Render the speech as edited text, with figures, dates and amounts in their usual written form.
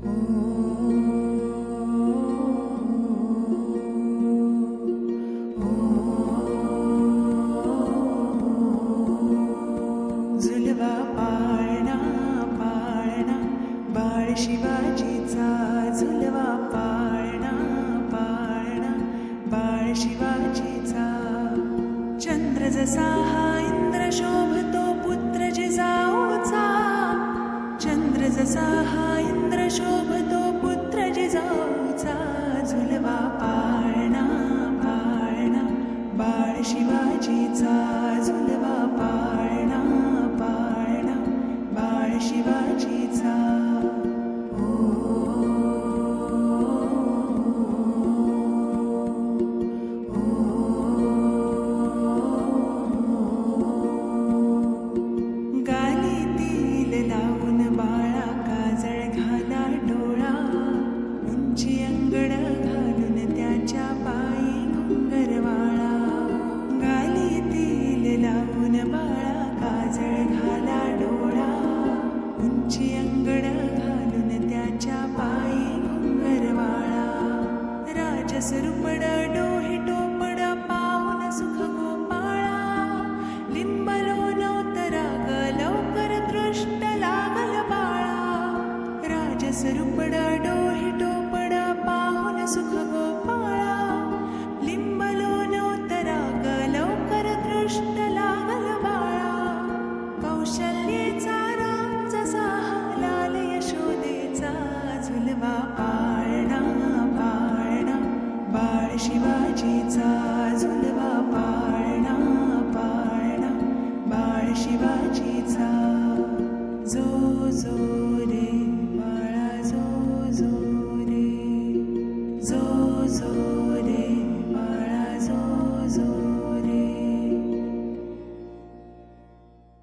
झुलवा पाळणा पाळणा बाळ शिवाजीचा, झुलवा पाळणा पाळणा बाळ शिवाजीचा. चंद्र जसा हा इंद्र शोभतो पुत्र जिजाऊचा, चंद्र जसा हा इंद्र शोभतो पुत्र जिजाऊचा. झुलवा पाळणा पाळणा बाळ शिवाजीचा, झुलवा पाळणा पाळणा बाळ शिवाजीचा. गालीतील लावून बाळा काजळ घाला डोळा, उंची अंगड घालून त्याच्या पायी घुंगरवाळा. गालीतील लावून बाळा काजळ घाला डोळा, उंची अंगड घालून त्याच्या पायी घुंगरवाळा. राजसरुपड डोही टोपड पाहून सुख गोपाळा, लिंबलो नवतरा ग लवकर दृष्ट लागल बाळा. राजसरुपड डोही टोपड पाहून सुख गोपाळा, लिंबलो नवतरा ग लवकर दृष्ट लागल बाळा. कौशल्येचा राम जसा हा लाल यशोदेचा, झुलवा पाळणा पाळणा बाळ शिवाजीचा, झुलवा पाळणा पाळणा बाळ शिवाजीचा. जो जो रे बाळा जो जो रे, जो जो रे बाळा जो जो